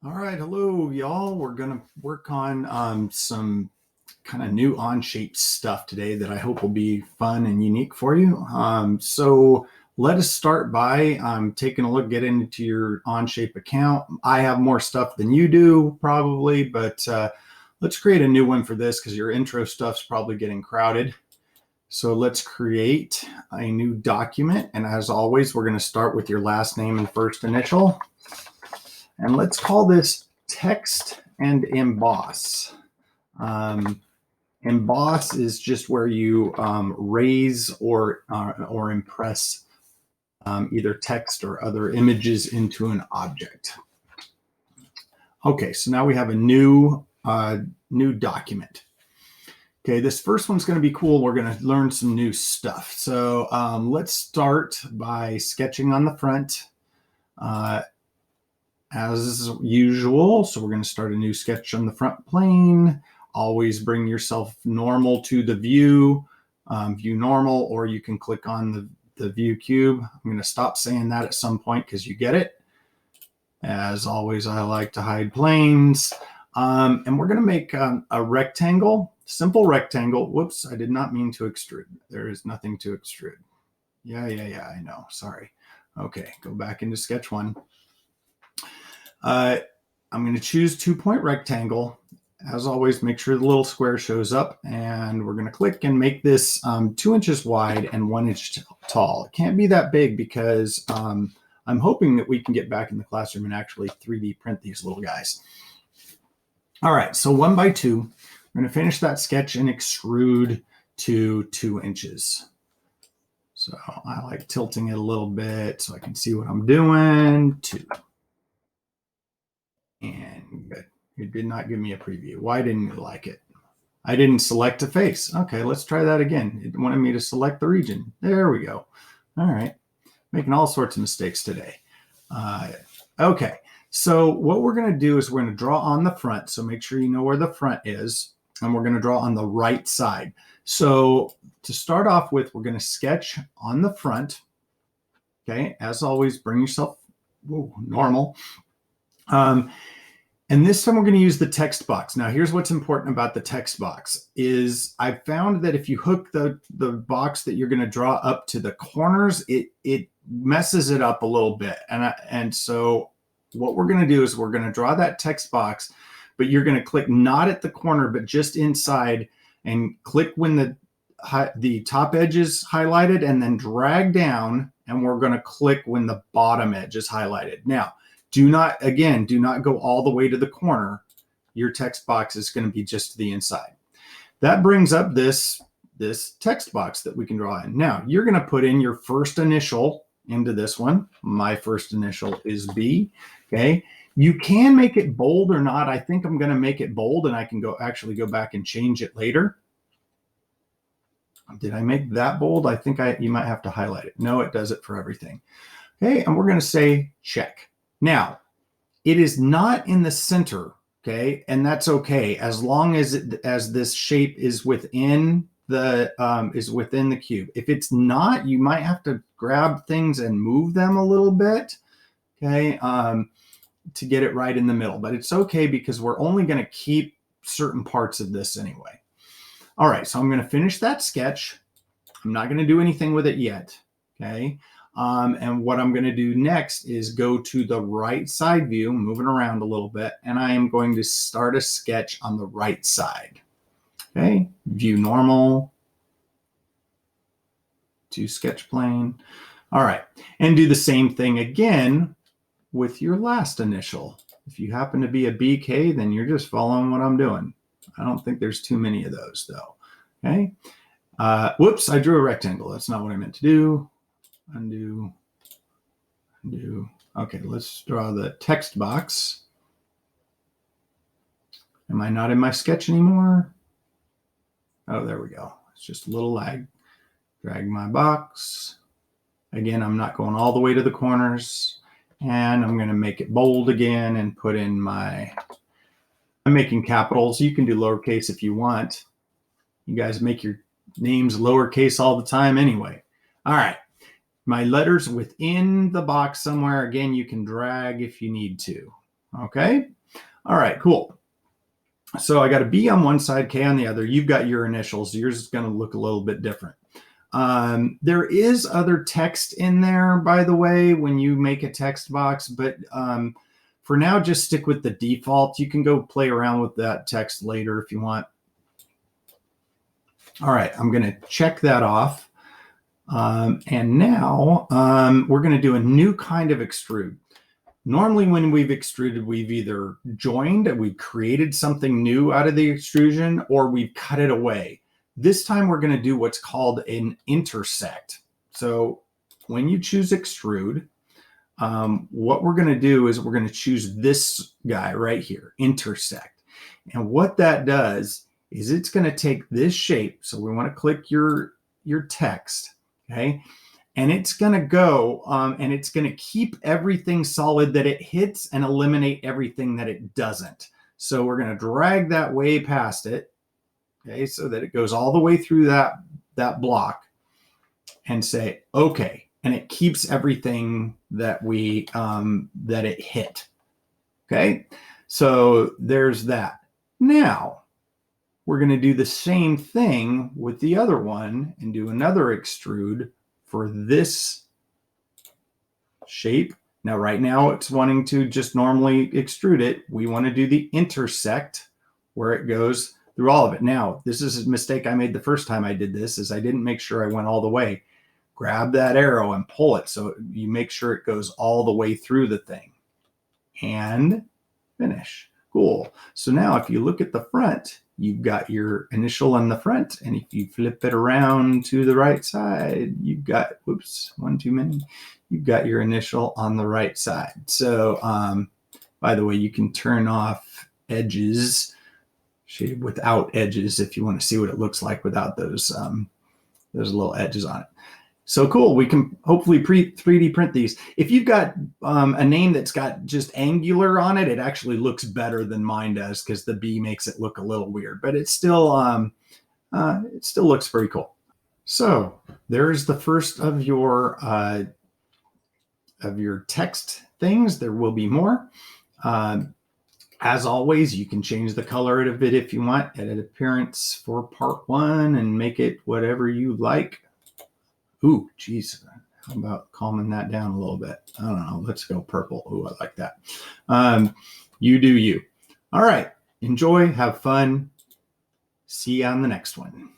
All right, hello, y'all. We're gonna work on some kind of new Onshape stuff today that I hope will be fun and unique for you. So let us start by taking a look, get into your Onshape account. I have more stuff than you do probably, but let's create a new one for this because your intro stuff's probably getting crowded. So let's create a new document. And as always, we're going to start with your last name and first initial. And let's call this text and emboss. Emboss is just where you raise or impress either text or other images into an object. Okay, so now we have a new document. Okay, this first one's going to be cool. We're going to learn some new stuff. So let's start by sketching on the front. As usual, so we're going to start a new sketch on the front plane. Always bring yourself normal to the view, view normal, or you can click on the view cube. I'm going to stop saying that at some point because you get it. As always, I like to hide planes. And we're going to make a rectangle, simple rectangle. Whoops, I did not mean to extrude. There is nothing to extrude. Yeah, I know. Sorry. Okay, go back into sketch one. I'm going to choose 2-point rectangle. As always, make sure the little square shows up, and we're going to click and make this 2 inches wide and 1 inch tall. It can't be that big because I'm hoping that we can get back in the classroom and actually 3D print these little guys. All right, so 1 by 2. I'm going to finish that sketch and extrude to 2 inches. So I like tilting it a little bit so I can see what I'm doing. 2. And good. It did not give me a preview. Why didn't you like it? I didn't select a face. Okay, let's try that again. It wanted me to select the region. There we go. All right. Making all sorts of mistakes today. Okay, so what we're going to do is we're going to draw on the front. So make sure you know where the front is. And we're going to draw on the right side. So to start off with, we're going to sketch on the front. Okay, as always, bring yourself normal. And this time we're going to use the text box. Now, here's what's important about the text box is I found that if you hook the box that you're going to draw up to the corners, it messes it up a little bit. And so what we're going to do is we're going to draw that text box, but you're going to click not at the corner, but just inside, and click when the top edge is highlighted, and then drag down, and we're going to click when the bottom edge is highlighted. Now, do not go all the way to the corner. Your text box is going to be just to the inside. That brings up this text box that we can draw in. Now, you're going to put in your first initial into this one. My first initial is B. Okay. You can make it bold or not. I think I'm going to make it bold, and I can actually go back and change it later. Did I make that bold? I think you might have to highlight it. No, it does it for everything. Okay. And we're going to say check. Now, it is not in the center, okay, and that's okay as long as this shape is within the cube. If it's not, you might have to grab things and move them a little bit, okay, to get it right in the middle. But it's okay because we're only going to keep certain parts of this anyway. All right, so I'm going to finish that sketch. I'm not going to do anything with it yet, okay. And what I'm going to do next is go to the right side view, moving around a little bit, and I am going to start a sketch on the right side. Okay, view normal to sketch plane. All right, and do the same thing again with your last initial. If you happen to be a BK, then you're just following what I'm doing. I don't think there's too many of those though. Okay, whoops, I drew a rectangle. That's not what I meant to do. Undo. Okay, let's draw the text box. Am I not in my sketch anymore? Oh, there we go. It's just a little lag. Drag my box. Again, I'm not going all the way to the corners. And I'm going to make it bold again and put in I'm making capitals. You can do lowercase if you want. You guys make your names lowercase all the time anyway. All right. My letters within the box somewhere. Again, you can drag if you need to. Okay. All right, cool. So I got a B on one side, K on the other. You've got your initials. Yours is going to look a little bit different. There is other text in there, by the way, when you make a text box, but for now, just stick with the default. You can go play around with that text later if you want. All right, I'm going to check that off. And now we're going to do a new kind of extrude. Normally when we've extruded, we've either joined, we've created something new out of the extrusion, or we've cut it away. This time we're going to do what's called an intersect. So when you choose extrude, what we're going to do is we're going to choose this guy right here, intersect. And what that does is it's going to take this shape. So we want to click your text, okay? And it's going to go and it's going to keep everything solid that it hits and eliminate everything that it doesn't. So we're going to drag that way past it, okay, so that it goes all the way through that block and say, okay. And it keeps everything that that it hit, okay? So there's that. Now, we're going to do the same thing with the other one and do another extrude for this shape. Now, right now it's wanting to just normally extrude it. We want to do the intersect where it goes through all of it. Now, this is a mistake I made the first time I did this, is I didn't make sure I went all the way. Grab that arrow and pull it so you make sure it goes all the way through the thing. And finish. Cool. So now if you look at the front, you've got your initial on the front, and if you flip it around to the right side, you've got, whoops, one too many, you've got your initial on the right side. So by the way, you can turn off edges, shade without edges, if you want to see what it looks like without those little edges on it. So cool, we can hopefully 3D print these. If you've got a name that's got just angular on it, it actually looks better than mine does, because the B makes it look a little weird, but it still looks pretty cool. So there's the first of your text things. There will be more. As always, you can change the color of it if you want. Edit appearance for part 1 and make it whatever you like. Ooh, geez. How about calming that down a little bit? I don't know. Let's go purple. Ooh, I like that. You do you. All right. Enjoy. Have fun. See you on the next one.